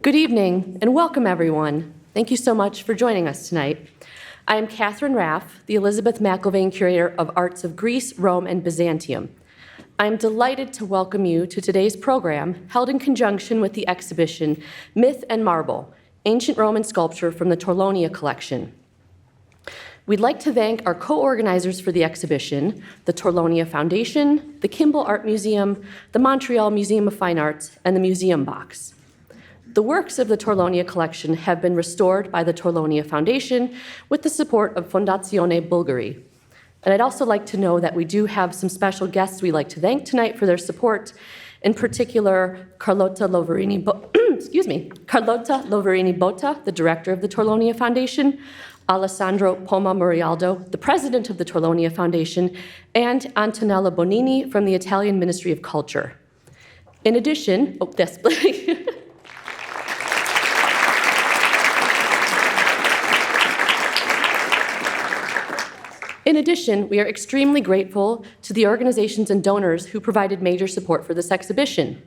Good evening and welcome everyone. Thank you so much for joining us tonight. I am Catherine Raff, the Elizabeth McIlvaine Curator of Arts of Greece, Rome, and Byzantium. I am delighted to welcome you to today's program held in conjunction with the exhibition Myth and Marble, Ancient Roman Sculpture from the Torlonia Collection. We'd like to thank our co-organizers for the exhibition, the Torlonia Foundation, the Kimball Art Museum, the Montreal Museum of Fine Arts, and the Museum Box. The works of the Torlonia Collection have been restored by the Torlonia Foundation with the support of Fondazione Bulgari. And I'd also like to know that we do have some special guests we'd like to thank tonight for their support, in particular Carlotta Loverini Botta, the director of the Torlonia Foundation, Alessandro Poma Murialdo, the president of the Torlonia Foundation, and Antonella Bonini from the Italian Ministry of Culture. In addition, In addition, we are extremely grateful to the organizations and donors who provided major support for this exhibition.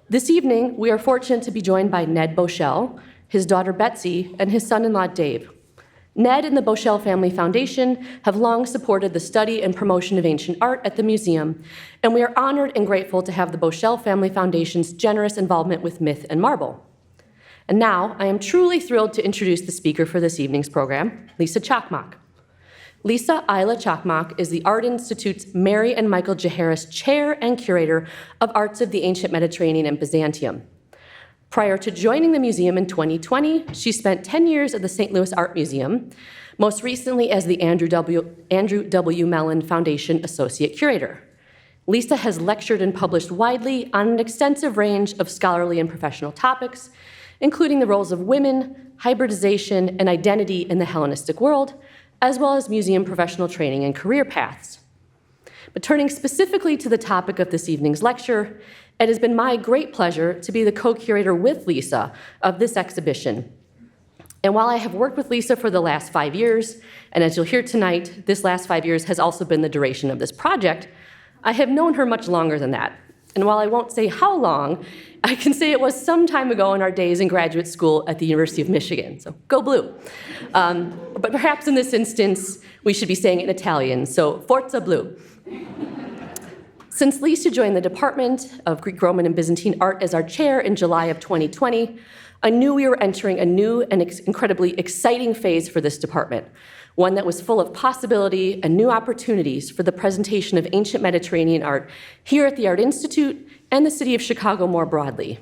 This evening, we are fortunate to be joined by Ned Boschel, his daughter Betsy, and his son-in-law Dave. Ned and the Boschel Family Foundation have long supported the study and promotion of ancient art at the museum, and we are honored and grateful to have the Boschel Family Foundation's generous involvement with Myth and Marble. And now, I am truly thrilled to introduce the speaker for this evening's program, Lisa Çakmak. Lisa Ayla Çakmak is the Art Institute's Mary and Michael J. Harris Chair and Curator of Arts of the Ancient Mediterranean and Byzantium. Prior to joining the museum in 2020, she spent 10 years at the St. Louis Art Museum, most recently as the Andrew W. Mellon Foundation Associate Curator. Lisa has lectured and published widely on an extensive range of scholarly and professional topics, including the roles of women, hybridization, and identity in the Hellenistic world, as well as museum professional training and career paths. But turning specifically to the topic of this evening's lecture, it has been my great pleasure to be the co-curator with Lisa of this exhibition. And while I have worked with Lisa for the last 5 years, and as you'll hear tonight, this last 5 years has also been the duration of this project, I have known her much longer than that. And while I won't say how long, I can say it was some time ago in our days in graduate school at the University of Michigan, so go blue. But perhaps in this instance, we should be saying it in Italian, so forza blu. Since Lisa joined the Department of Greek, Roman, and Byzantine Art as our chair in July of 2020, I knew we were entering a new and incredibly exciting phase for this department, one that was full of possibility and new opportunities for the presentation of ancient Mediterranean art here at the Art Institute and the city of Chicago more broadly.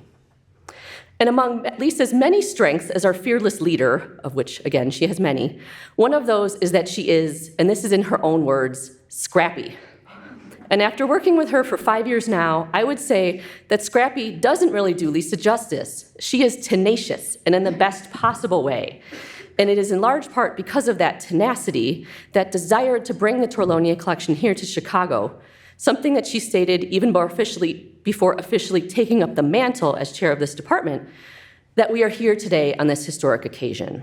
And among Lisa's many strengths as our fearless leader, of which, again, she has many, one of those is that she is, and this is in her own words, scrappy. And after working with her for 5 years now, I would say that scrappy doesn't really do Lisa justice. She is tenacious and in the best possible way. And it is in large part because of that tenacity, that desire to bring the Torlonia Collection here to Chicago, something that she stated even before officially taking up the mantle as chair of this department, that we are here today on this historic occasion.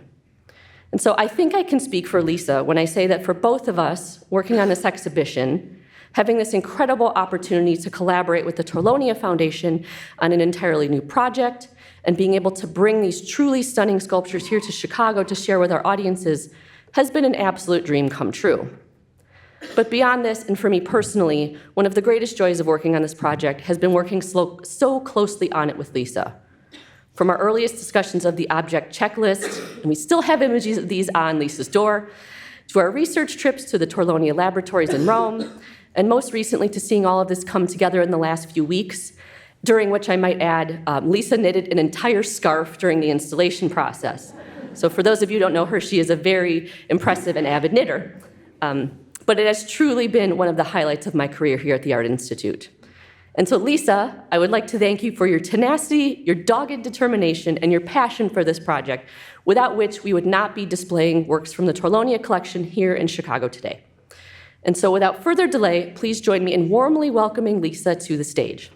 And so I think I can speak for Lisa when I say that for both of us working on this exhibition, having this incredible opportunity to collaborate with the Torlonia Foundation on an entirely new project, and being able to bring these truly stunning sculptures here to Chicago to share with our audiences has been an absolute dream come true. But beyond this, and for me personally, one of the greatest joys of working on this project has been working so closely on it with Lisa. From our earliest discussions of the object checklist, and we still have images of these on Lisa's door, to our research trips to the Torlonia laboratories in Rome, and most recently to seeing all of this come together in the last few weeks, during which I might add, Lisa knitted an entire scarf during the installation process. So for those of you who don't know her, she is a very impressive and avid knitter. But it has truly been one of the highlights of my career here at the Art Institute. And so Lisa, I would like to thank you for your tenacity, your dogged determination, and your passion for this project, without which we would not be displaying works from the Torlonia Collection here in Chicago today. And so without further delay, please join me in warmly welcoming Lisa to the stage.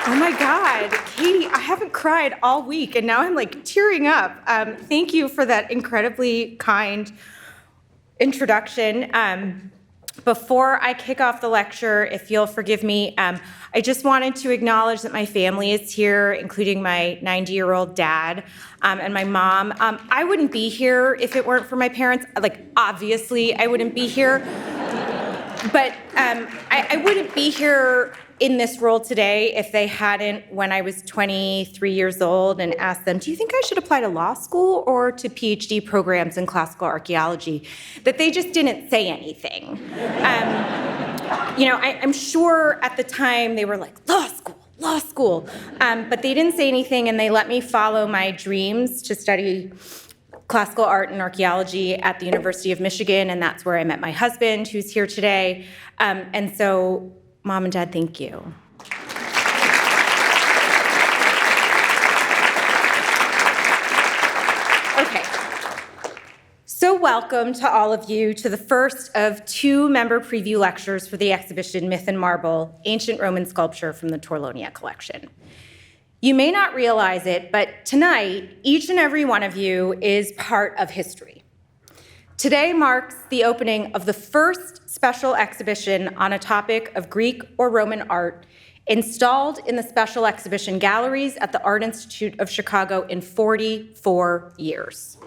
Oh my God, Katie, I haven't cried all week and now I'm like tearing up. Thank you for that incredibly kind introduction. Before I kick off the lecture, if you'll forgive me, I just wanted to acknowledge that my family is here, including my 90-year-old dad and my mom. I wouldn't be here if it weren't for my parents. Like, obviously, I wouldn't be here. But I wouldn't be here in this role today if they hadn't, when I was 23 years old, and asked them, do you think I should apply to law school or to PhD programs in classical archaeology, that they just didn't say anything. I'm sure at the time they were like, law school. But they didn't say anything, and they let me follow my dreams to study classical art and archaeology at the University of Michigan, and that's where I met my husband, who's here today. And so, Mom and Dad, thank you. Okay. So welcome to all of you to the first of 2 member preview lectures for the exhibition Myth and Marble, Ancient Roman Sculpture from the Torlonia Collection. You may not realize it, but tonight, each and every one of you is part of history. Today marks the opening of the first special exhibition on a topic of Greek or Roman art installed in the special exhibition galleries at the Art Institute of Chicago in 44 years.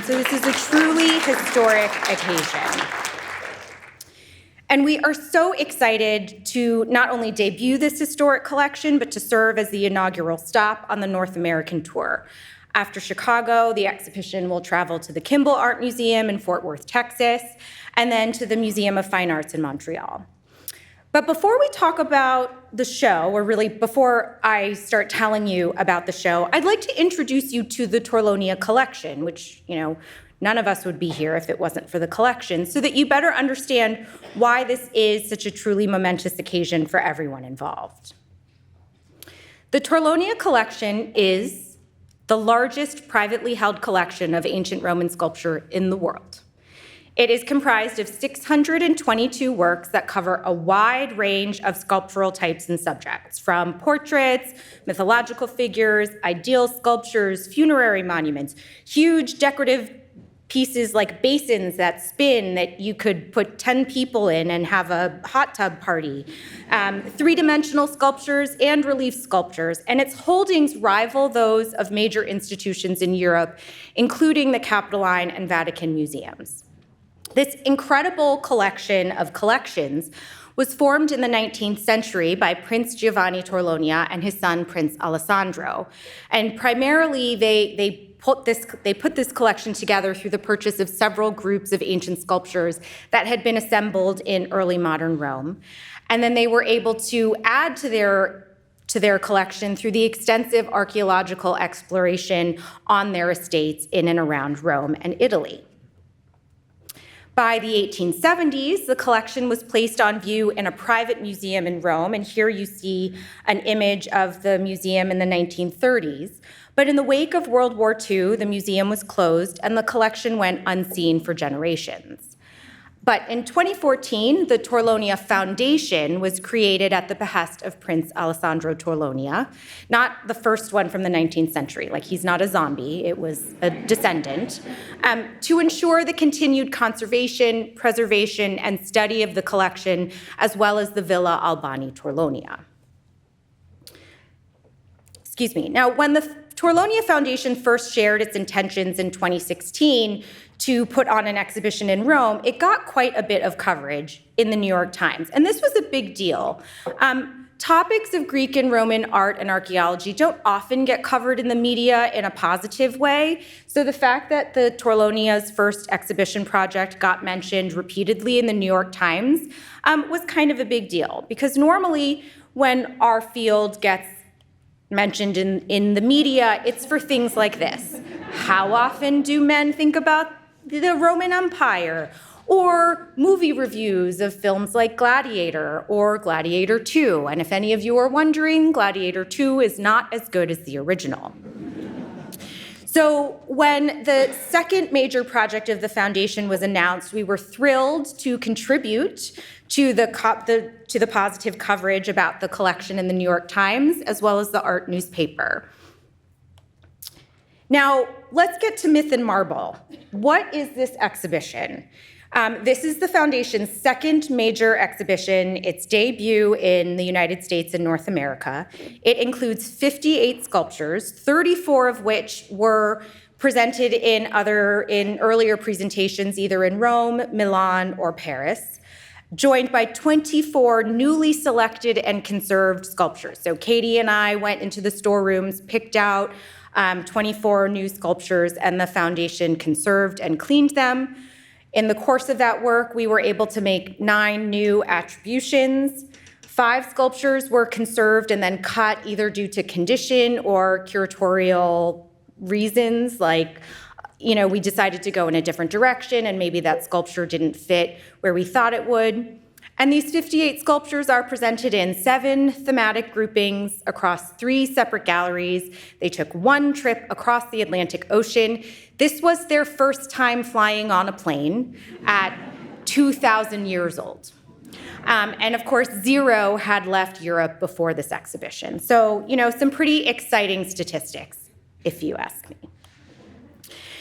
So this is a truly historic occasion. And we are so excited to not only debut this historic collection, but to serve as the inaugural stop on the North American tour. After Chicago, the exhibition will travel to the Kimball Art Museum in Fort Worth, Texas, and then to the Museum of Fine Arts in Montreal. But before we talk about the show, or really before I start telling you about the show, I'd like to introduce you to the Torlonia Collection, which, none of us would be here if it wasn't for the collection, so that you better understand why this is such a truly momentous occasion for everyone involved. The Torlonia Collection is the largest privately held collection of ancient Roman sculpture in the world. It is comprised of 622 works that cover a wide range of sculptural types and subjects, from portraits, mythological figures, ideal sculptures, funerary monuments, huge decorative pieces like basins that spin that you could put 10 people in and have a hot tub party, 3-dimensional sculptures and relief sculptures, and its holdings rival those of major institutions in Europe, including the Capitoline and Vatican museums. This incredible collection of collections was formed in the 19th century by Prince Giovanni Torlonia and his son, Prince Alessandro. And primarily, they put this collection together through the purchase of several groups of ancient sculptures that had been assembled in early modern Rome. And then they were able to add to their collection through the extensive archaeological exploration on their estates in and around Rome and Italy. By the 1870s, the collection was placed on view in a private museum in Rome, and here you see an image of the museum in the 1930s. But in the wake of World War II, the museum was closed, and the collection went unseen for generations. But in 2014, the Torlonia Foundation was created at the behest of Prince Alessandro Torlonia, not the first one from the 19th century, like he's not a zombie, it was a descendant, to ensure the continued conservation, preservation, and study of the collection, as well as the Villa Albani Torlonia. Now, when the Torlonia Foundation first shared its intentions in 2016 to put on an exhibition in Rome, it got quite a bit of coverage in the New York Times, and this was a big deal. Topics of Greek and Roman art and archaeology don't often get covered in the media in a positive way, so the fact that the Torlonia's first exhibition project got mentioned repeatedly in the New York Times was kind of a big deal, because normally when our field gets mentioned in the media, it's for things like this. How often do men think about the Roman Empire? Or movie reviews of films like Gladiator or Gladiator 2. And if any of you are wondering, Gladiator 2 is not as good as the original. So when the second major project of the foundation was announced, we were thrilled to contribute to the positive coverage about the collection in the New York Times, as well as the art newspaper. Now, let's get to Myth and Marble. What is this exhibition? This is the Foundation's second major exhibition, its debut in the United States and North America. It includes 58 sculptures, 34 of which were presented in earlier presentations, either in Rome, Milan, or Paris, joined by 24 newly selected and conserved sculptures. So Katie and I went into the storerooms, picked out 24 new sculptures, and the Foundation conserved and cleaned them. In the course of that work, we were able to make 9 new attributions. 5 sculptures were conserved and then cut either due to condition or curatorial reasons, like, we decided to go in a different direction and maybe that sculpture didn't fit where we thought it would. And these 58 sculptures are presented in 7 thematic groupings across 3 separate galleries. They took 1 trip across the Atlantic Ocean. This was their first time flying on a plane at 2,000 years old. And of course, 0 had left Europe before this exhibition. So, some pretty exciting statistics, if you ask me.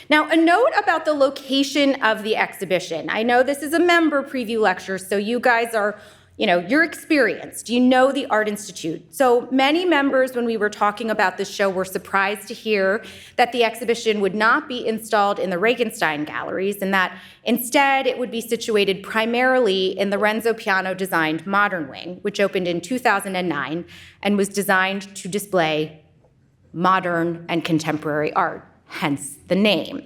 Now, a note about the location of the exhibition. I know this is a member preview lecture, so you guys are, you're experienced. You know the Art Institute. So many members, when we were talking about this show, were surprised to hear that the exhibition would not be installed in the Regenstein galleries and that instead it would be situated primarily in the Renzo Piano-designed Modern Wing, which opened in 2009 and was designed to display modern and contemporary art, hence the name.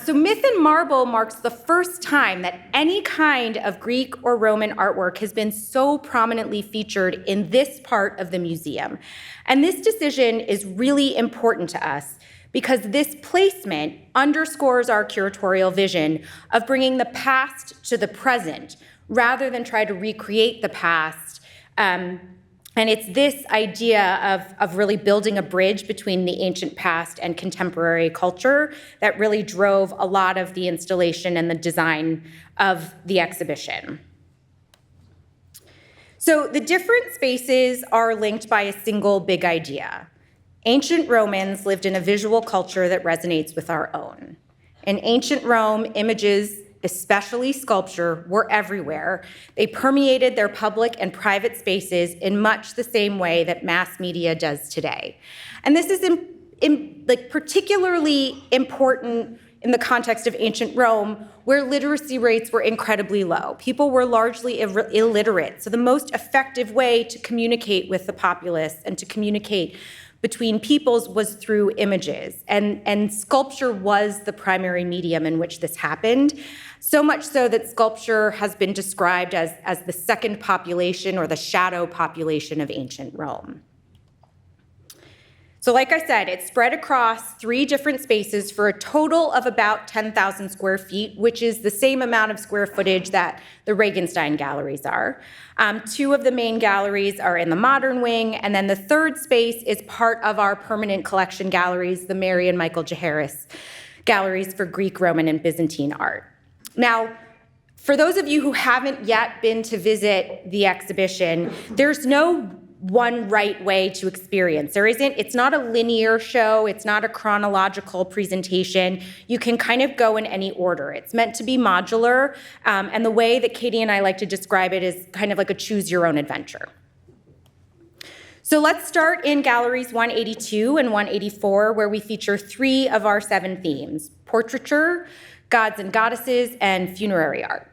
So Myth and Marble marks the first time that any kind of Greek or Roman artwork has been so prominently featured in this part of the museum. And this decision is really important to us because this placement underscores our curatorial vision of bringing the past to the present rather than try to recreate the past. And it's this idea of really building a bridge between the ancient past and contemporary culture that really drove a lot of the installation and the design of the exhibition. So the different spaces are linked by a single big idea. Ancient Romans lived in a visual culture that resonates with our own. In ancient Rome, images, especially sculpture, were everywhere. They permeated their public and private spaces in much the same way that mass media does today. And this is particularly important in the context of ancient Rome, where literacy rates were incredibly low. People were largely illiterate. So the most effective way to communicate with the populace and to communicate between peoples was through images. And sculpture was the primary medium in which this happened. So much so that sculpture has been described as the second population or the shadow population of ancient Rome. So like I said, it's spread across 3 different spaces for a total of about 10,000 square feet, which is the same amount of square footage that the Regenstein galleries are. 2 of the main galleries are in the Modern Wing, and then the 3rd space is part of our permanent collection galleries, the Mary and Michael Jaharis galleries for Greek, Roman, and Byzantine art. Now, for those of you who haven't yet been to visit the exhibition, there's no one right way to experience. It's not a linear show, it's not a chronological presentation. You can kind of go in any order. It's meant to be modular, and the way that Katie and I like to describe it is kind of like a choose your own adventure. So let's start in galleries 182 and 184, where we feature 3 of our 7 themes: portraiture, gods and goddesses, and funerary art.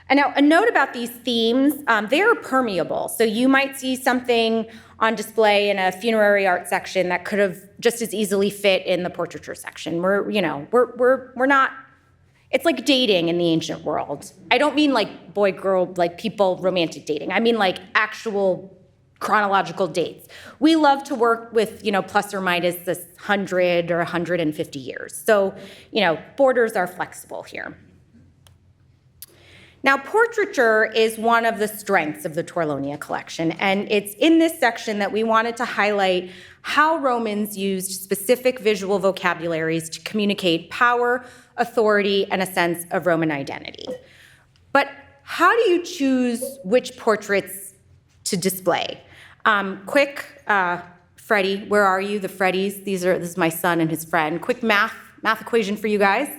And now a note about these themes, they are permeable. So you might see something on display in a funerary art section that could have just as easily fit in the portraiture section. We're not, it's like dating in the ancient world. I don't mean like boy, girl, like people romantic dating. I mean like actual chronological dates. We love to work with, plus or minus this 100 or 150 years. So, borders are flexible here. Now, portraiture is one of the strengths of the Torlonia Collection, and it's in this section that we wanted to highlight how Romans used specific visual vocabularies to communicate power, authority, and a sense of Roman identity. But how do you choose which portraits to display? Freddie, where are you? The Freddies, this is my son and his friend. Quick math equation for you guys.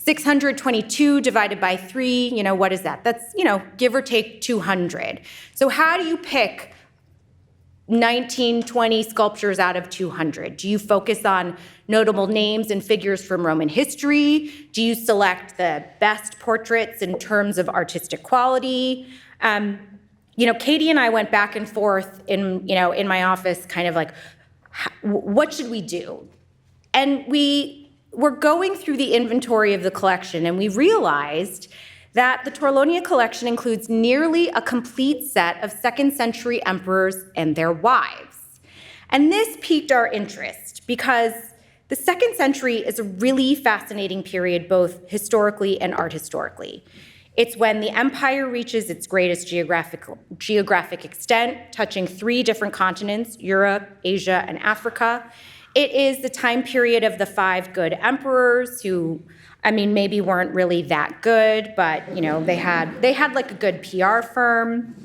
622 divided by 3, what is that? That's, give or take 200. So how do you pick 19, 20 sculptures out of 200? Do you focus on notable names and figures from Roman history? Do you select the best portraits in terms of artistic quality? Katie and I went back and forth in my office, kind of like, what should we do? And we were going through the inventory of the collection, and we realized that the Torlonia Collection includes nearly a complete set of second-century emperors and their wives. And this piqued our interest because the second century is a really fascinating period, both historically and art historically. It's when the empire reaches its greatest geographic extent, touching 3 different continents, Europe, Asia, and Africa. It is the time period of the 5 good emperors who, maybe weren't really that good, but they had like a good PR firm.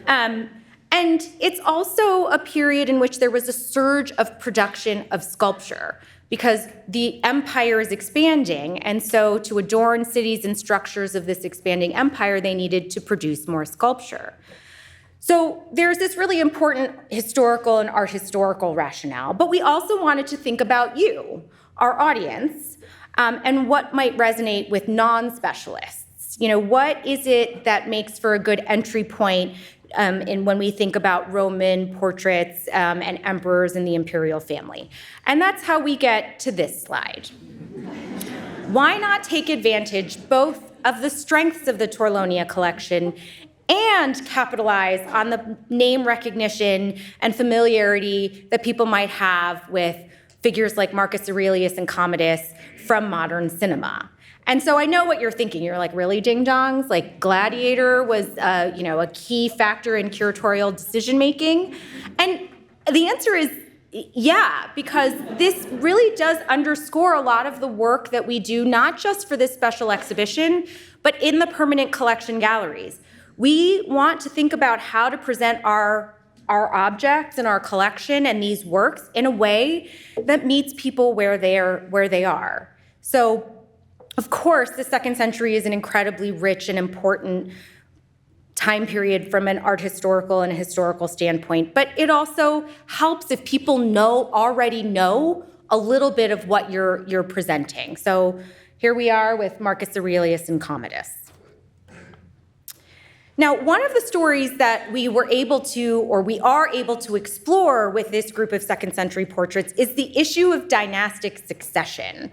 And it's also a period in which there was a surge of production of sculpture because the empire is expanding, and so to adorn cities and structures of this expanding empire, they needed to produce more sculpture. So there's this really important historical and art historical rationale, but we also wanted to think about you, our audience, and what might resonate with non-specialists. What is it that makes for a good entry point when we think about Roman portraits and emperors in the imperial family? And that's how we get to this slide. Why not take advantage both of the strengths of the Torlonia Collection and capitalize on the name recognition and familiarity that people might have with figures like Marcus Aurelius and Commodus from modern cinema? And so I know what you're thinking. You're like, really, ding-dongs? Like Gladiator was, a key factor in curatorial decision-making? And the answer is yeah, because this really does underscore a lot of the work that we do, not just for this special exhibition, but in the permanent collection galleries. We want to think about how to present our objects and our collection and these works in a way that meets people where they are. So, of course, the second century is an incredibly rich and important time period from an art historical and a historical standpoint, but it also helps if people already know a little bit of what you're presenting. So here we are with Marcus Aurelius and Commodus. Now, one of the stories that we are able to explore with this group of second century portraits is the issue of dynastic succession.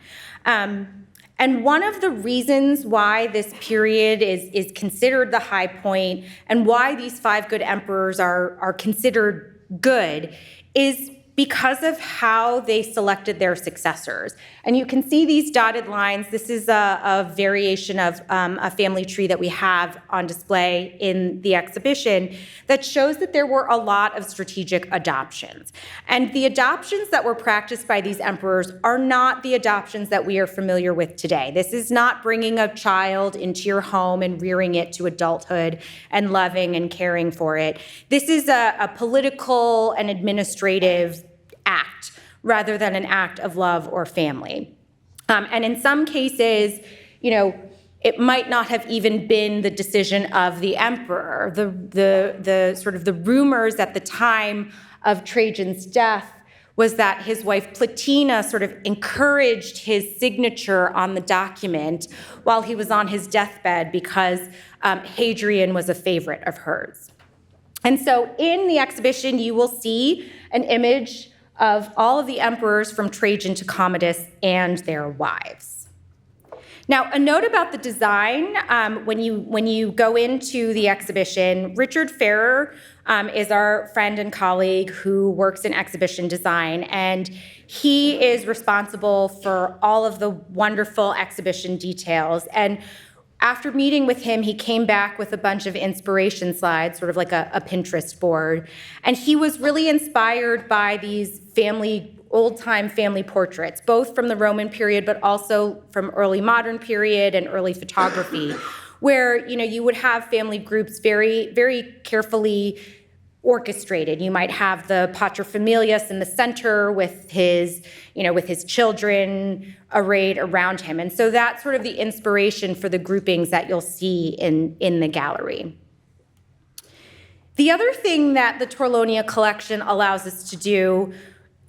And one of the reasons why this period is considered the high point and why these 5 good emperors are considered good is because of how they selected their successors. And you can see these dotted lines. This is a variation of a family tree that we have on display in the exhibition that shows that there were a lot of strategic adoptions. And the adoptions that were practiced by these emperors are not the adoptions that we are familiar with today. This is not bringing a child into your home and rearing it to adulthood and loving and caring for it. This is a political and administrative act rather than an act of love or family. And in some cases, it might not have even been the decision of the emperor. The sort of the rumors at the time of Trajan's death was that his wife Platina sort of encouraged his signature on the document while he was on his deathbed because Hadrian was a favorite of hers. And so in the exhibition, you will see an image of all of the emperors from Trajan to Commodus and their wives. Now, a note about the design, when you go into the exhibition, Richard Ferrer is our friend and colleague who works in exhibition design, and he is responsible for all of the wonderful exhibition details. And after meeting with him, he came back with a bunch of inspiration slides, sort of like a Pinterest board. And he was really inspired by these old-time family portraits, both from the Roman period, but also from early modern period and early photography, where you would have family groups very, very carefully orchestrated. You might have the paterfamilias in the center with his children arrayed around him. And so that's sort of the inspiration for the groupings that you'll see in the gallery. The other thing that the Torlonia Collection allows us to do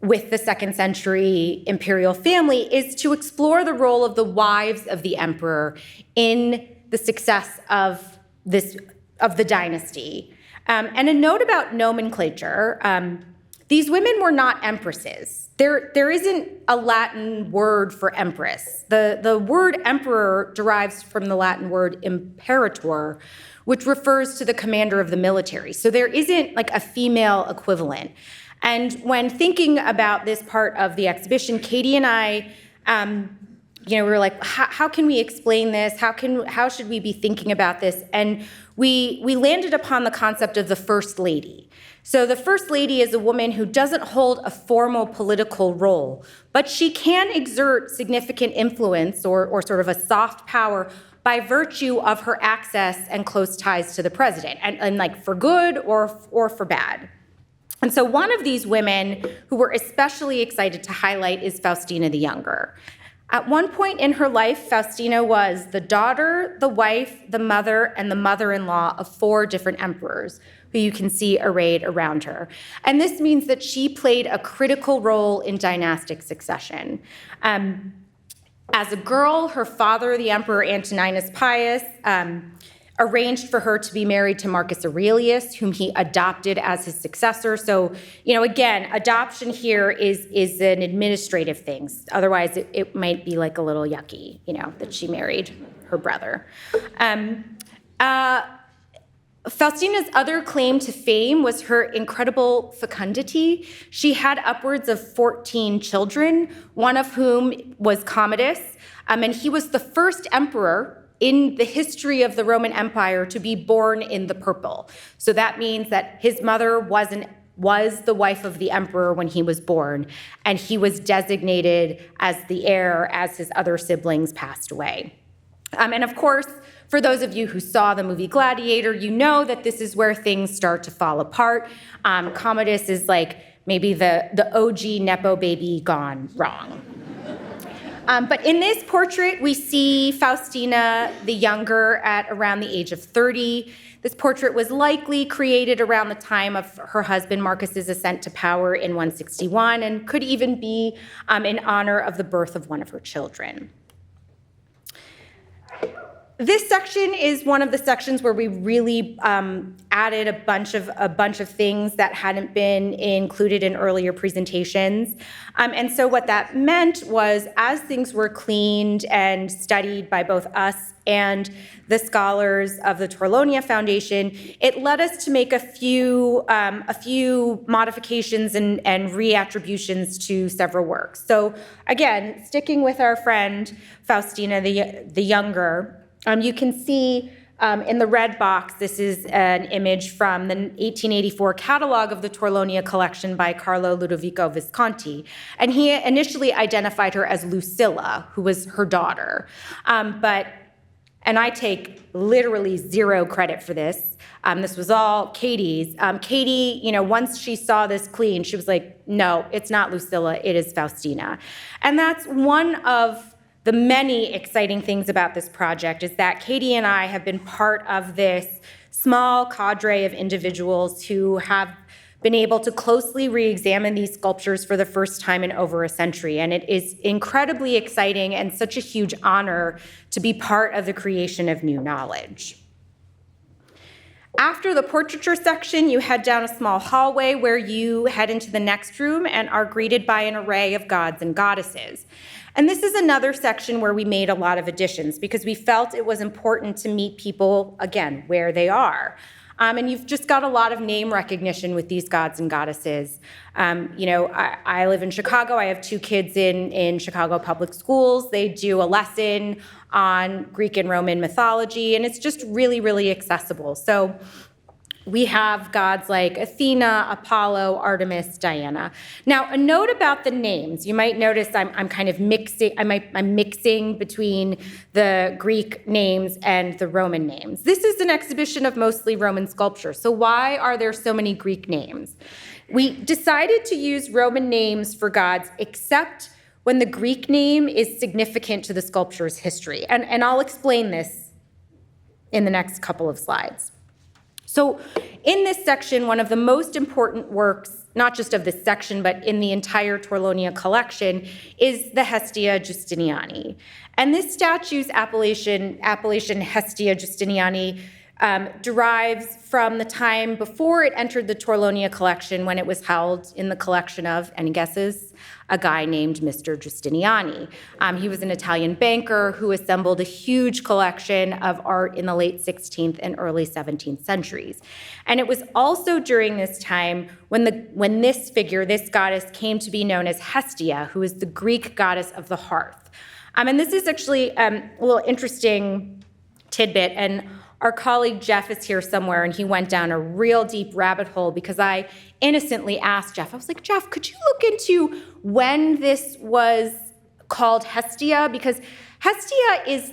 with the 2nd century imperial family is to explore the role of the wives of the emperor in the success of the dynasty. And a note about nomenclature, these women were not empresses. There isn't a Latin word for empress. The word emperor derives from the Latin word imperator, which refers to the commander of the military. So there isn't like a female equivalent. And when thinking about this part of the exhibition, Katie and I, we were like, how can we explain this? How should we be thinking about this? And we landed upon the concept of the First Lady. So the First Lady is a woman who doesn't hold a formal political role, but she can exert significant influence or sort of a soft power by virtue of her access and close ties to the president, and like for good or for bad. And so one of these women who we're especially excited to highlight is Faustina the Younger. At one point in her life, Faustina was the daughter, the wife, the mother, and the mother-in-law of 4 different emperors, who you can see arrayed around her. And this means that she played a critical role in dynastic succession. As a girl, her father, the Emperor Antoninus Pius, arranged for her to be married to Marcus Aurelius, whom he adopted as his successor. So, again, adoption here is an administrative thing. Otherwise, it might be like a little yucky, that she married her brother. Faustina's other claim to fame was her incredible fecundity. She had upwards of 14 children, one of whom was Commodus, and he was the first emperor in the history of the Roman Empire to be born in the purple. So that means that his mother was the wife of the emperor when he was born, and he was designated as the heir as his other siblings passed away. And of course, for those of you who saw the movie Gladiator, you know that this is where things start to fall apart. Commodus is like maybe the OG Nepo baby gone wrong. But in this portrait, we see Faustina the Younger at around the age of 30. This portrait was likely created around the time of her husband Marcus's ascent to power in 161 and could even be in honor of the birth of one of her children. This section is one of the sections where we really added a bunch of things that hadn't been included in earlier presentations. And so what that meant was, as things were cleaned and studied by both us and the scholars of the Torlonia Foundation, it led us to make a few modifications and reattributions to several works. So again, sticking with our friend Faustina the Younger, you can see in the red box, this is an image from the 1884 catalog of the Torlonia Collection by Carlo Ludovico Visconti. And he initially identified her as Lucilla, who was her daughter. And I take literally zero credit for this. This was all Katie's. Katie, once she saw this clean, she was like, no, it's not Lucilla, it is Faustina. And that's one of the many exciting things about this project, is that Katie and I have been part of this small cadre of individuals who have been able to closely re-examine these sculptures for the first time in over a century. And it is incredibly exciting and such a huge honor to be part of the creation of new knowledge. After the portraiture section, you head down a small hallway where you head into the next room and are greeted by an array of gods and goddesses. And this is another section where we made a lot of additions because we felt it was important to meet people, again, where they are. And you've just got a lot of name recognition with these gods and goddesses. I live in Chicago. I have 2 kids in Chicago public schools. They do a lesson on Greek and Roman mythology, and it's just really, really accessible. So we have gods like Athena, Apollo, Artemis, Diana. Now, a note about the names. You might notice I'm kind of mixing. I'm mixing between the Greek names and the Roman names. This is an exhibition of mostly Roman sculpture. So why are there so many Greek names? We decided to use Roman names for gods, except when the Greek name is significant to the sculpture's history. And I'll explain this in the next couple of slides. So in this section, one of the most important works, not just of this section, but in the entire Torlonia collection, is the Hestia Justiniani. And this statue's appellation Hestia Justiniani derives from the time before it entered the Torlonia collection, when it was held in the collection of, any guesses? A guy named Mr. Giustiniani. He was an Italian banker who assembled a huge collection of art in the late 16th and early 17th centuries. And it was also during this time when this goddess, came to be known as Hestia, who is the Greek goddess of the hearth. And this is actually a little interesting tidbit, and our colleague Jeff is here somewhere, and he went down a real deep rabbit hole because I innocently asked Jeff, I was like, Jeff, could you look into when this was called Hestia? Because Hestia is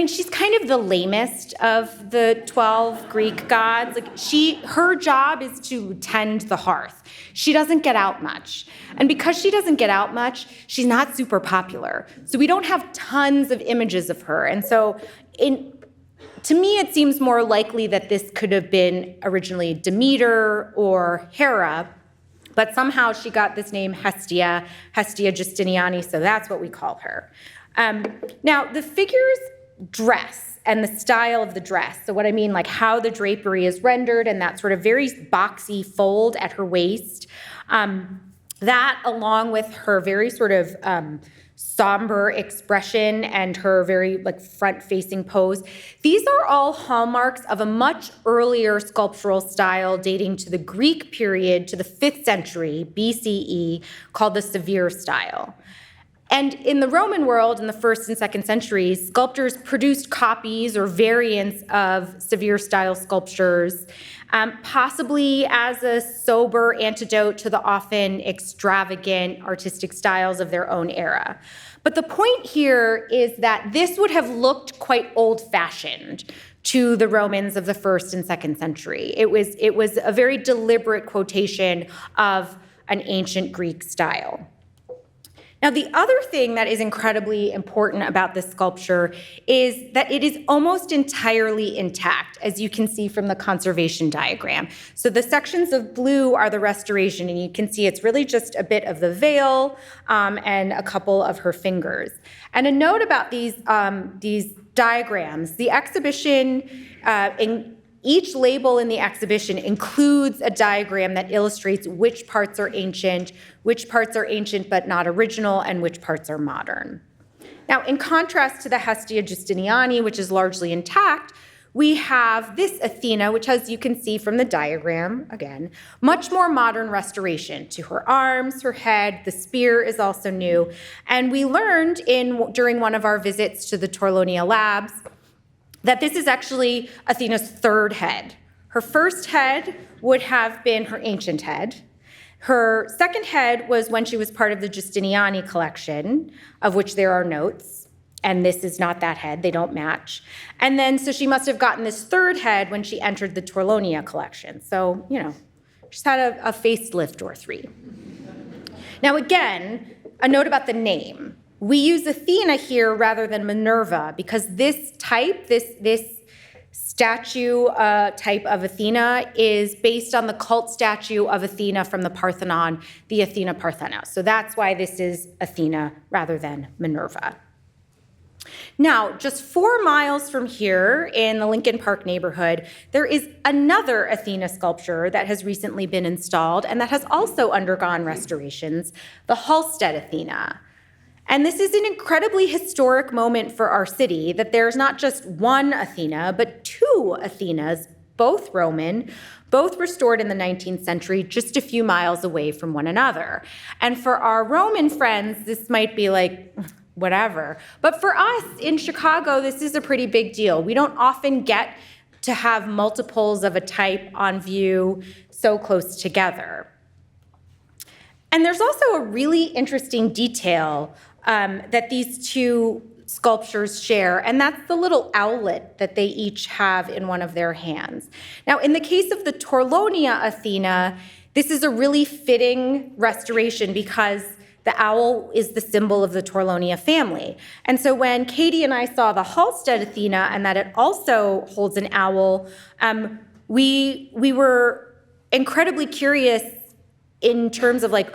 she's kind of the lamest of the 12 Greek gods. Her job is to tend the hearth. She doesn't get out much. And because she doesn't get out much, she's not super popular. So we don't have tons of images of her. And so to me, it seems more likely that this could have been originally Demeter or Hera, but somehow she got this name Hestia Justiniani, so that's what we call her. Now, the figure's dress and the style of the dress, so what I mean, like how the drapery is rendered and that sort of very boxy fold at her waist, that along with her very sort of somber expression and her very front-facing pose. These are all hallmarks of a much earlier sculptural style dating to the Greek period, to the 5th century BCE, called the severe style. And in the Roman world, in the 1st and 2nd centuries, sculptors produced copies or variants of severe style sculptures, possibly as a sober antidote to the often extravagant artistic styles of their own era. But the point here is that this would have looked quite old-fashioned to the Romans of the 1st and 2nd century. It was a very deliberate quotation of an ancient Greek style. Now, the other thing that is incredibly important about this sculpture is that it is almost entirely intact, as you can see from the conservation diagram. So the sections of blue are the restoration, and you can see it's really just a bit of the veil and a couple of her fingers. And a note about these diagrams, the exhibition each label in the exhibition includes a diagram that illustrates which parts are ancient but not original, and which parts are modern. Now, in contrast to the Hestia Justiniani, which is largely intact, we have this Athena, which, as you can see from the diagram, again, much more modern restoration to her arms, her head. The spear is also new. And we learned during one of our visits to the Torlonia labs that this is actually Athena's third head. Her first head would have been her ancient head. Her second head was when she was part of the Justiniani collection, of which there are notes, and this is not that head, they don't match. And then, so she must have gotten this third head when she entered the Torlonia collection. So, she's had a facelift or three. Now again, a note about the name. We use Athena here rather than Minerva because this type, this statue type of Athena is based on the cult statue of Athena from the Parthenon, the Athena Parthenos. So that's why this is Athena rather than Minerva. Now, just 4 miles from here in the Lincoln Park neighborhood, there is another Athena sculpture that has recently been installed and that has also undergone restorations, the Halstead Athena. And this is an incredibly historic moment for our city, that there's not just one Athena, but 2 Athenas, both Roman, both restored in the 19th century, just a few miles away from one another. And for our Roman friends, this might be like, whatever. But for us in Chicago, this is a pretty big deal. We don't often get to have multiples of a type on view so close together. And there's also a really interesting detail that these two sculptures share, and that's the little owlet that they each have in one of their hands. Now, in the case of the Torlonia Athena, this is a really fitting restoration because the owl is the symbol of the Torlonia family. And so when Katie and I saw the Halstead Athena and that it also holds an owl, we were incredibly curious in terms of like,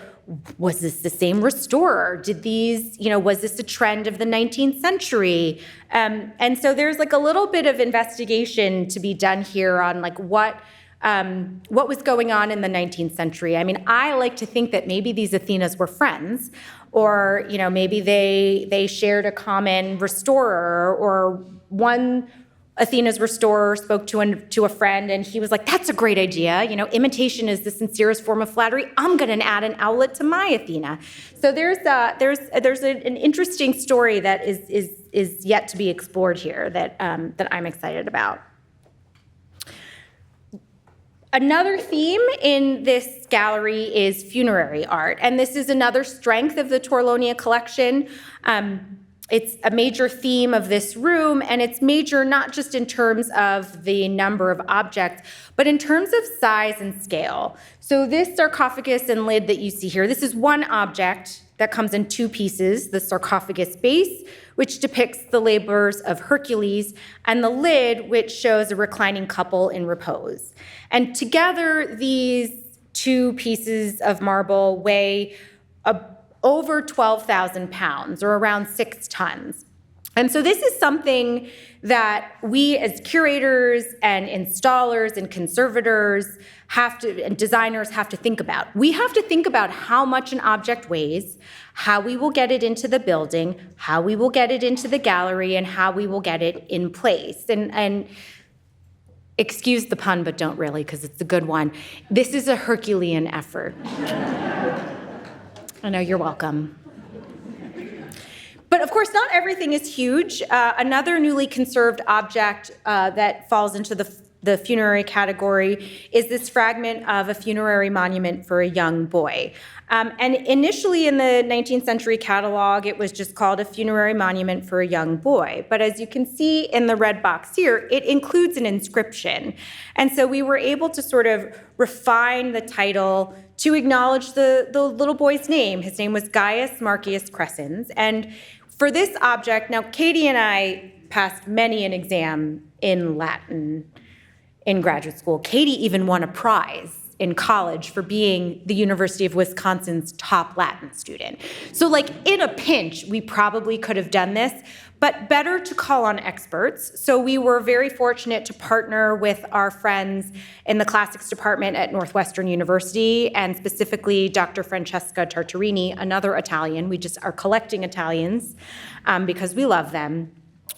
was this the same restorer? Did these, was this a trend of the 19th century? And so there's like a little bit of investigation to be done here on like what was going on in the 19th century. I mean, I like to think that maybe these Athenas were friends, or maybe they shared a common restorer, or one Athena's restorer spoke to a friend and he was like, that's a great idea. Imitation is the sincerest form of flattery. I'm going to add an owlet to my Athena. So there's an interesting story that is yet to be explored here that I'm excited about. Another theme in this gallery is funerary art, and this is another strength of the Torlonia collection. It's a major theme of this room, and it's major not just in terms of the number of objects, but in terms of size and scale. So this sarcophagus and lid that you see here, this is one object that comes in two pieces, the sarcophagus base, which depicts the labors of Hercules, and the lid, which shows a reclining couple in repose. And together, these two pieces of marble weigh over 12,000 pounds, or around 6 tons. And so this is something that we as curators and installers and conservators and designers have to think about. We have to think about how much an object weighs, how we will get it into the building, how we will get it into the gallery, and how we will get it in place. And excuse the pun, but don't really, because it's a good one. This is a Herculean effort. I know, you're welcome. But of course, not everything is huge. Another newly conserved object that falls into the funerary category is this fragment of a funerary monument for a young boy. And initially in the 19th century catalog, it was just called a funerary monument for a young boy. But as you can see in the red box here, it includes an inscription. And so we were able to sort of refine the title to acknowledge the little boy's name. His name was Gaius Marcius Crescens. And for this object, now Katie and I passed many an exam in Latin in graduate school. Katie even won a prize in college for being the University of Wisconsin's top Latin student. So like in a pinch, we probably could have done this, but better to call on experts. So we were very fortunate to partner with our friends in the classics department at Northwestern University, and specifically Dr. Francesca Tartarini, another Italian. We just are collecting Italians because we love them,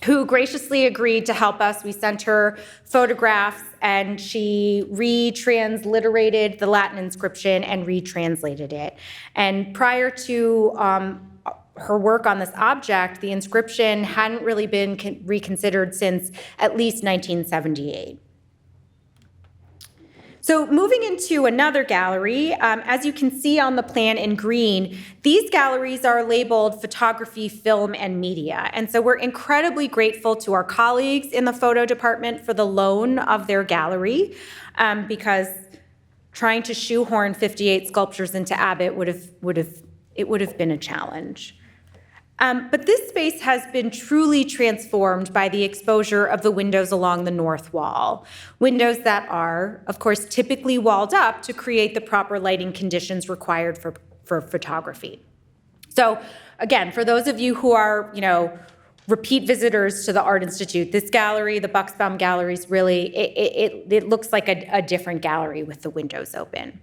who graciously agreed to help us. We sent her photographs, and she retransliterated the Latin inscription and retranslated it. And prior to her work on this object, the inscription hadn't really been reconsidered since at least 1978. So moving into another gallery, as you can see on the plan in green, these galleries are labeled photography, film, and media. And so we're incredibly grateful to our colleagues in the photo department for the loan of their gallery, because trying to shoehorn 58 sculptures into Abbott would have been a challenge. But this space has been truly transformed by the exposure of the windows along the north wall. Windows that are, of course, typically walled up to create the proper lighting conditions required for photography. So again, for those of you who are, repeat visitors to the Art Institute, this gallery, the Buxbaum Gallery, is really, it looks like a different gallery with the windows open.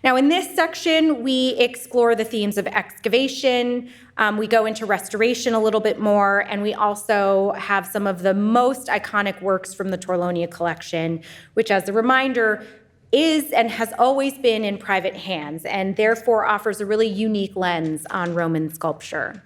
Now, in this section, we explore the themes of excavation, we go into restoration a little bit more, and we also have some of the most iconic works from the Torlonia Collection, which, as a reminder, is and has always been in private hands, and therefore offers a really unique lens on Roman sculpture.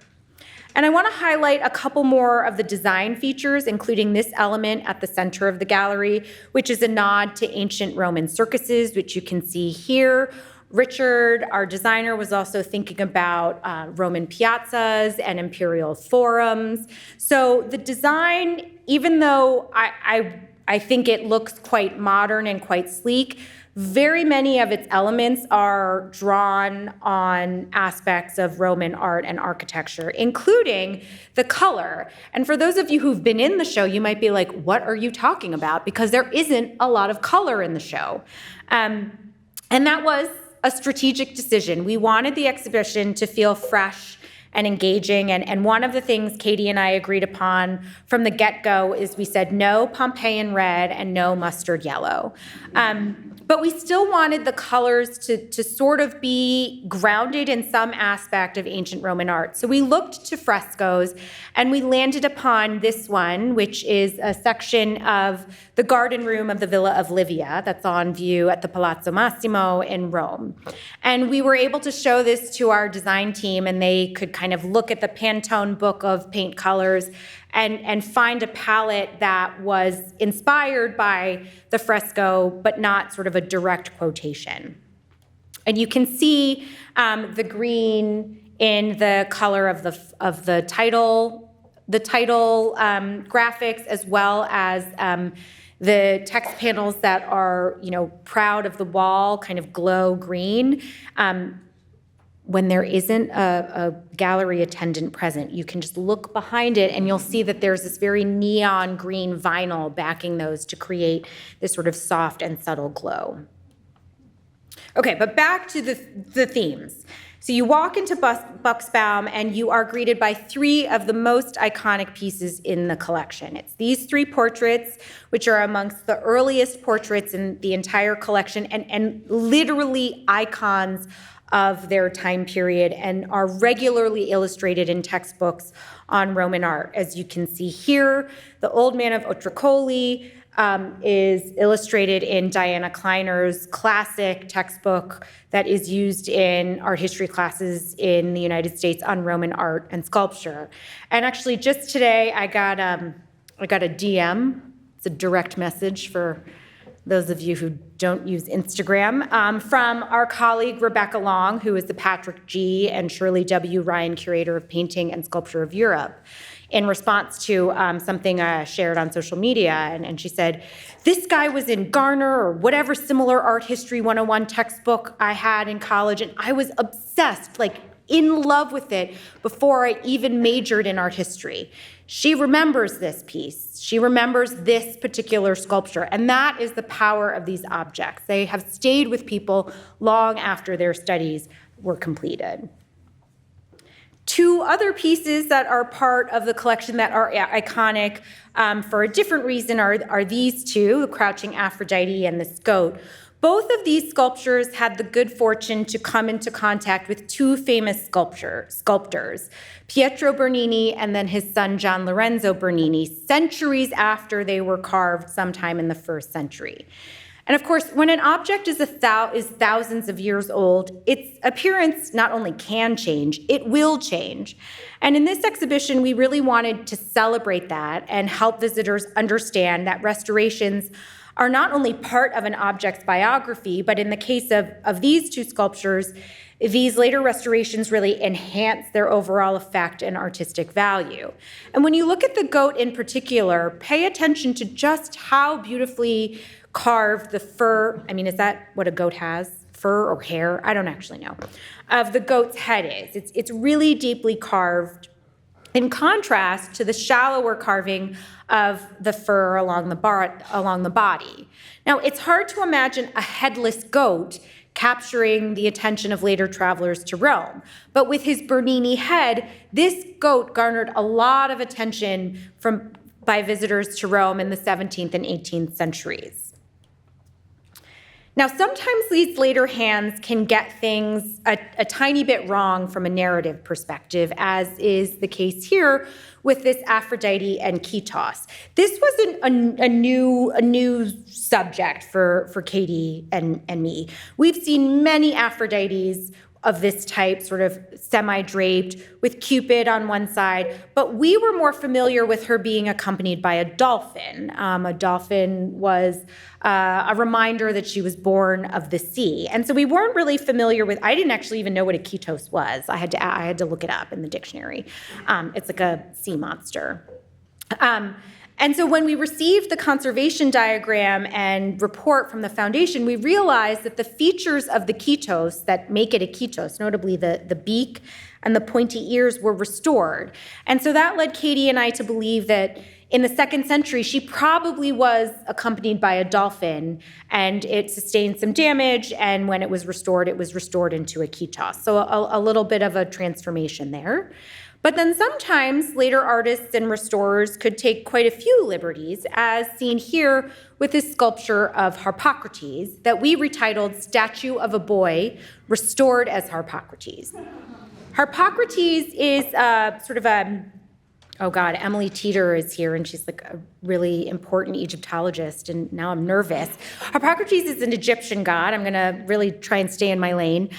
And I want to highlight a couple more of the design features, including this element at the center of the gallery, which is a nod to ancient Roman circuses, which you can see here. Richard, our designer, was also thinking about Roman piazzas and imperial forums. So the design, even though I think it looks quite modern and quite sleek, very many of its elements are drawn on aspects of Roman art and architecture, including the color. And for those of you who've been in the show, you might be like, what are you talking about? Because there isn't a lot of color in the show. And that was a strategic decision. We wanted the exhibition to feel fresh and engaging. And one of the things Katie and I agreed upon from the get-go is we said no Pompeian red and no mustard yellow. But we still wanted the colors to sort of be grounded in some aspect of ancient Roman art. So we looked to frescoes, and we landed upon this one, which is a section of the garden room of the Villa of Livia that's on view at the Palazzo Massimo in Rome. And we were able to show this to our design team, and they could kind of look at the Pantone book of paint colors and find a palette that was inspired by the fresco, but not sort of a direct quotation. And you can see the green in the color of the title graphics, as well as the text panels that are, proud of the wall, kind of glow green. When there isn't a gallery attendant present, you can just look behind it and you'll see that there's this very neon green vinyl backing those to create this sort of soft and subtle glow. Okay, but back to the themes. So you walk into Buxbaum and you are greeted by three of the most iconic pieces in the collection. It's these three portraits, which are amongst the earliest portraits in the entire collection and literally icons of their time period and are regularly illustrated in textbooks on Roman art. As you can see here, the Old Man of Otricoli is illustrated in Diana Kleiner's classic textbook that is used in art history classes in the United States on Roman art and sculpture. And actually just today I got a DM, it's a direct message for those of you who don't use Instagram, from our colleague Rebecca Long, who is the Patrick G. and Shirley W. Ryan Curator of Painting and Sculpture of Europe, in response to something I shared on social media. And she said, this guy was in Garner or whatever similar art history 101 textbook I had in college, and I was obsessed, like in love with it before I even majored in art history. She remembers this piece. She remembers this particular sculpture. And that is the power of these objects. They have stayed with people long after their studies were completed. Two other pieces that are part of the collection that are iconic for a different reason are these two, the Crouching Aphrodite and the Scote. Both of these sculptures had the good fortune to come into contact with two famous sculptors, Pietro Bernini and then his son Gian Lorenzo Bernini, centuries after they were carved sometime in the 1st century. And of course, when an object is thousands of years old, its appearance not only can change, it will change. And in this exhibition, we really wanted to celebrate that and help visitors understand that restorations are not only part of an object's biography, but in the case of these two sculptures, these later restorations really enhance their overall effect and artistic value. And when you look at the goat in particular, pay attention to just how beautifully carved the fur, is that what a goat has? Fur or hair? I don't actually know. Of the goat's head is. It's really deeply carved, in contrast to the shallower carving of the fur along the body. Now, it's hard to imagine a headless goat capturing the attention of later travelers to Rome. But with his Bernini head, this goat garnered a lot of attention by visitors to Rome in the 17th and 18th centuries. Now, sometimes these later hands can get things a tiny bit wrong from a narrative perspective, as is the case here with this Aphrodite and Kitos. This wasn't a new subject for Katie and me. We've seen many Aphrodites of this type, sort of semi-draped with Cupid on one side, but we were more familiar with her being accompanied by a dolphin. A dolphin was a reminder that she was born of the sea. And so we weren't really familiar with, I didn't actually even know what a ketos was. I had to look it up in the dictionary. It's like a sea monster. And so when we received the conservation diagram and report from the foundation, we realized that the features of the ketos that make it a ketos, notably the beak and the pointy ears, were restored. And so that led Katie and I to believe that in the 2nd century, she probably was accompanied by a dolphin, and it sustained some damage, and when it was restored into a ketos. So a little bit of a transformation there. But then sometimes later artists and restorers could take quite a few liberties, as seen here with this sculpture of Harpocrates that we retitled Statue of a Boy, Restored as Harpocrates. Harpocrates is sort of a, oh God, Emily Teeter is here, and she's like a really important Egyptologist, and now I'm nervous. Harpocrates is an Egyptian god. I'm gonna really try and stay in my lane.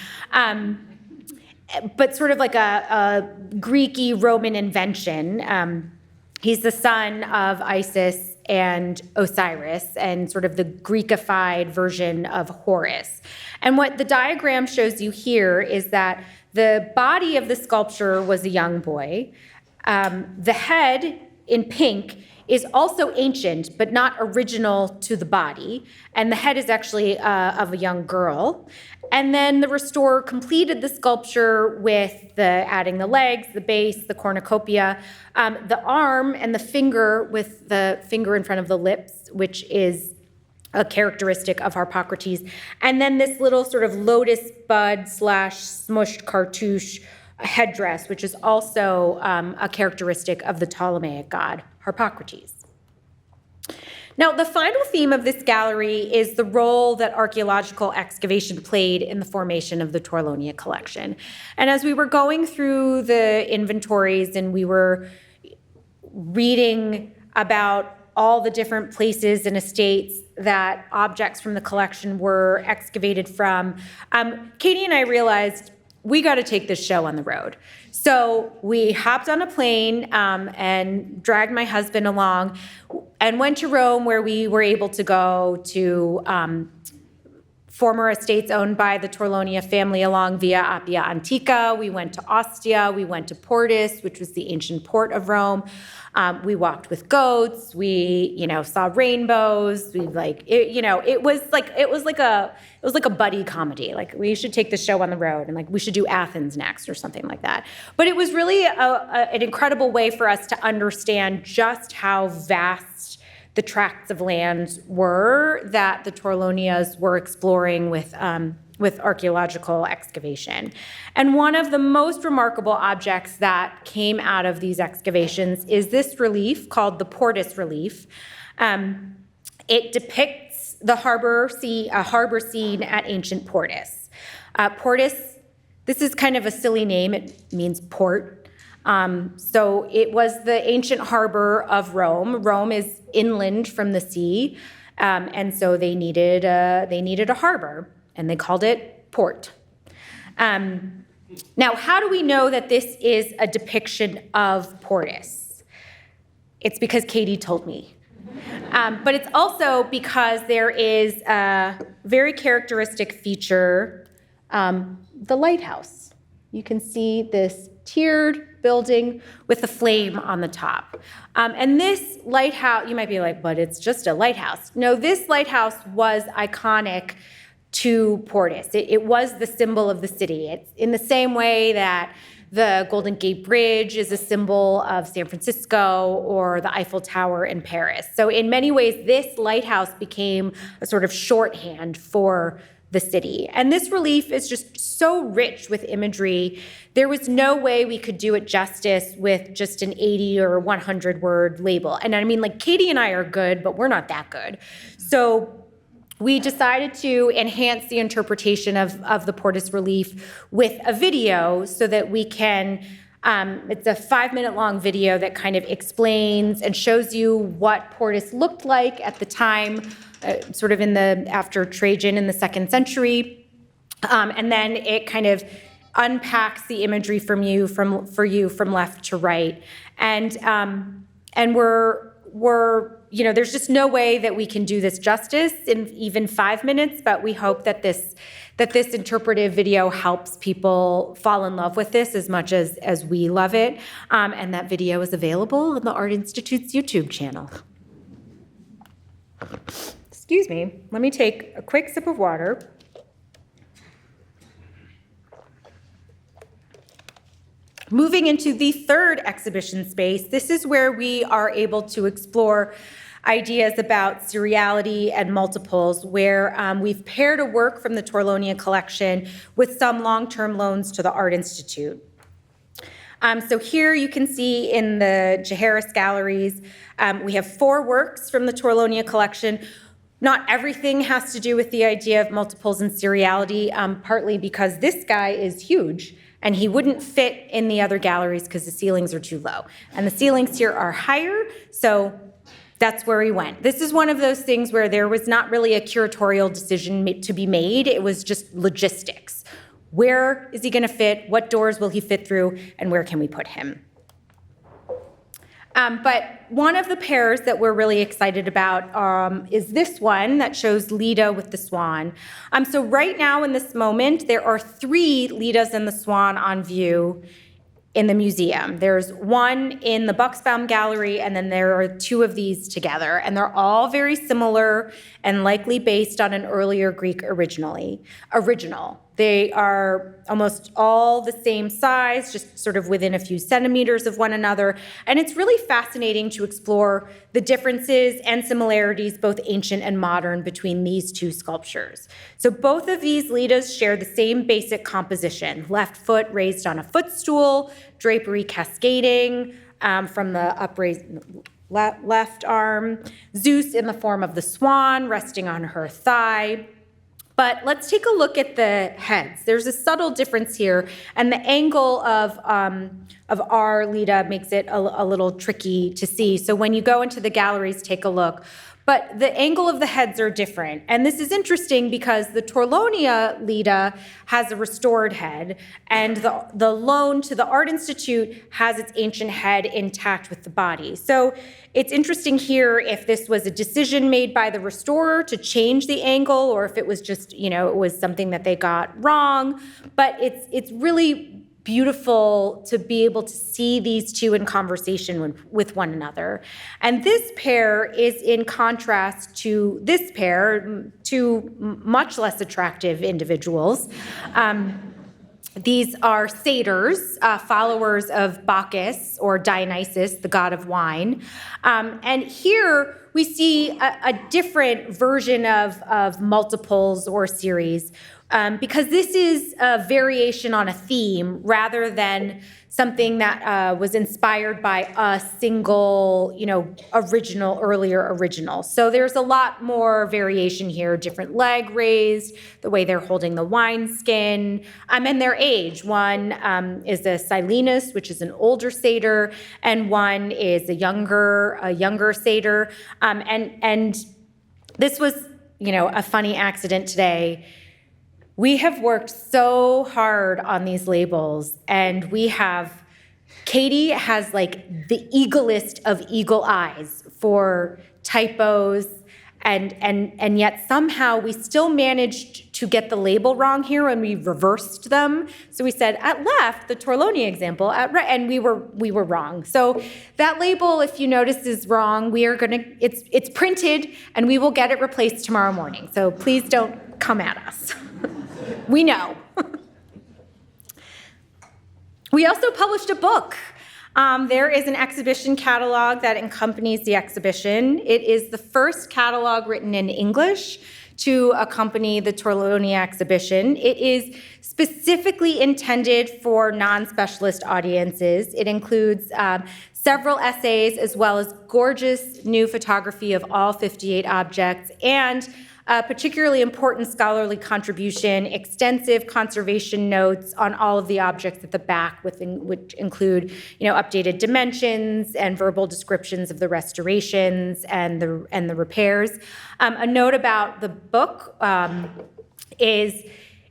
But sort of like a Greek-y Roman invention. He's the son of Isis and Osiris, and sort of the Greekified version of Horus. And what the diagram shows you here is that the body of the sculpture was a young boy. The head in pink is also ancient, but not original to the body. And the head is actually of a young girl. And then the restorer completed the sculpture with adding the legs, the base, the cornucopia, the arm, and the finger with the finger in front of the lips, which is a characteristic of Harpocrates. And then this little sort of lotus bud / smushed cartouche headdress, which is also a characteristic of the Ptolemaic god, Harpocrates. Now, the final theme of this gallery is the role that archaeological excavation played in the formation of the Torlonia Collection. And as we were going through the inventories and we were reading about all the different places and estates that objects from the collection were excavated from, Katie and I realized we got to take this show on the road. So we hopped on a plane and dragged my husband along and went to Rome, where we were able to go to former estates owned by the Torlonia family along Via Appia Antica. We went to Ostia. We went to Portus, which was the ancient port of Rome. We walked with goats. We, saw rainbows. We it was like a buddy comedy. Like, we should take the show on the road, and we should do Athens next or something like that. But it was really an incredible way for us to understand just how vast the tracts of land were that the Torlonias were exploring with archaeological excavation. And one of the most remarkable objects that came out of these excavations is this relief called the Portus relief. It depicts the harbor scene at ancient Portus. Portus, this is kind of a silly name. It means port. So it was the ancient harbor of Rome. Rome is inland from the sea, and so they needed a harbor, and they called it port. Now, how do we know that this is a depiction of Portus? It's because Katie told me. But it's also because there is a very characteristic feature, the lighthouse. You can see this tiered building with a flame on the top. And this lighthouse, you might be like, but it's just a lighthouse. No, this lighthouse was iconic to Portus. It was the symbol of the city. It's in the same way that the Golden Gate Bridge is a symbol of San Francisco, or the Eiffel Tower in Paris. So in many ways, this lighthouse became a sort of shorthand for the city. And this relief is just so rich with imagery. There was no way we could do it justice with just an 80 or 100 word label. And I mean, Katie and I are good, but we're not that good. So we decided to enhance the interpretation of the Portus relief with a video so that we can, it's a 5-minute long video that kind of explains and shows you what Portus looked like at the time, sort of after Trajan in the 2nd century. And then it kind of unpacks the imagery for you from left to right. And we're there's just no way that we can do this justice in even 5 minutes, but we hope that this interpretive video helps people fall in love with this as much as we love it. And that video is available on the Art Institute's YouTube channel. Excuse me, let me take a quick sip of water. Moving into the third exhibition space, this is where we are able to explore ideas about seriality and multiples, where we've paired a work from the Torlonia Collection with some long-term loans to the Art Institute. So here you can see in the Jaharis galleries, we have 4 works from the Torlonia Collection. Not everything has to do with the idea of multiples and seriality, partly because this guy is huge, and he wouldn't fit in the other galleries because the ceilings are too low. And the ceilings here are higher, so that's where he went. This is one of those things where there was not really a curatorial decision to be made. It was just logistics. Where is he gonna fit? What doors will he fit through? And where can we put him? But one of the pairs that we're really excited about is this one that shows Leda with the swan. So right now in this moment, there are 3 Ledas and the swan on view in the museum. There's one in the Buxbaum Gallery, and then there are 2 of these together, and they're all very similar and likely based on an earlier Greek original. They are almost all the same size, just sort of within a few centimeters of one another, and it's really fascinating to explore the differences and similarities, both ancient and modern, between these 2 sculptures. So both of these Ledas share the same basic composition: left foot raised on a footstool, drapery cascading from the upraised left arm, Zeus in the form of the swan resting on her thigh. But let's take a look at the heads. There's a subtle difference here, and the angle of our Leda makes it a little tricky to see. So when you go into the galleries, take a look. But the angle of the heads are different. And this is interesting because the Torlonia Leda has a restored head, and the loan to the Art Institute has its ancient head intact with the body. So it's interesting here if this was a decision made by the restorer to change the angle, or if it was just, it was something that they got wrong. But it's really beautiful to be able to see these 2 in conversation with one another. And this pair is in contrast to this pair, 2 much less attractive individuals. These are satyrs, followers of Bacchus or Dionysus, the god of wine. And here we see a different version of multiples or series, because this is a variation on a theme rather than something that was inspired by a single, earlier original. So there's a lot more variation here: different leg raised, the way they're holding the wineskin, and their age. One is a Silenus, which is an older satyr, and one is a younger satyr. And this was, a funny accident today. We have worked so hard on these labels, and Katie has like the eaglest of eagle eyes for typos, and yet somehow we still managed to get the label wrong here, and we reversed them. So we said at left, the Torlonia example, at right, and we were wrong. So that label, if you notice, is wrong. It's printed, and we will get it replaced tomorrow morning. So please don't come at us. We know. We also published a book. There is an exhibition catalog that accompanies the exhibition. It is the first catalog written in English to accompany the Torlonia exhibition. It is specifically intended for non-specialist audiences. It includes several essays, as well as gorgeous new photography of all 58 objects, and a particularly important scholarly contribution, extensive conservation notes on all of the objects at the back, which include, updated dimensions and verbal descriptions of the restorations and the repairs. A note about the book is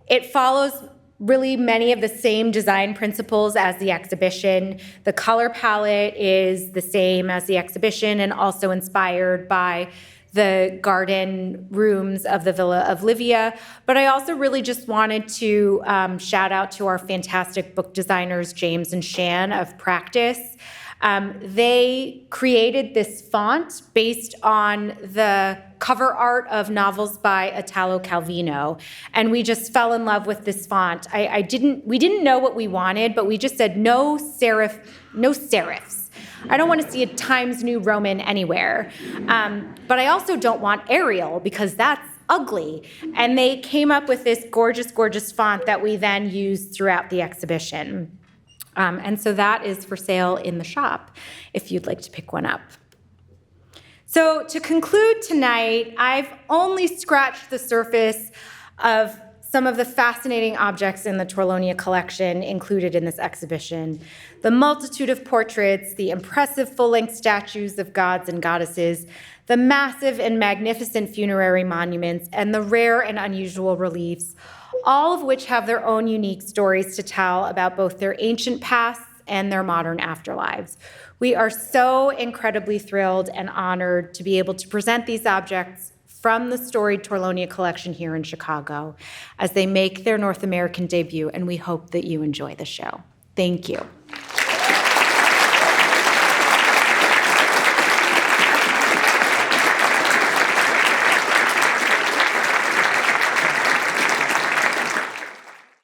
it follows really many of the same design principles as the exhibition. The color palette is the same as the exhibition and also inspired by the garden rooms of the Villa of Livia. But I also really just wanted to shout out to our fantastic book designers, James and Shan of Practice. They created this font based on the cover art of novels by Italo Calvino, and we just fell in love with this font. We didn't know what we wanted, but we just said no serifs. I don't want to see a Times New Roman anywhere, but I also don't want Arial because that's ugly. And they came up with this gorgeous, gorgeous font that we then used throughout the exhibition. And so that is for sale in the shop if you'd like to pick one up. So to conclude tonight, I've only scratched the surface of some of the fascinating objects in the Torlonia collection included in this exhibition. The multitude of portraits, the impressive full-length statues of gods and goddesses, the massive and magnificent funerary monuments, and the rare and unusual reliefs, all of which have their own unique stories to tell about both their ancient pasts and their modern afterlives. We are so incredibly thrilled and honored to be able to present these objects from the storied Torlonia Collection here in Chicago as they make their North American debut, and we hope that you enjoy the show. Thank you.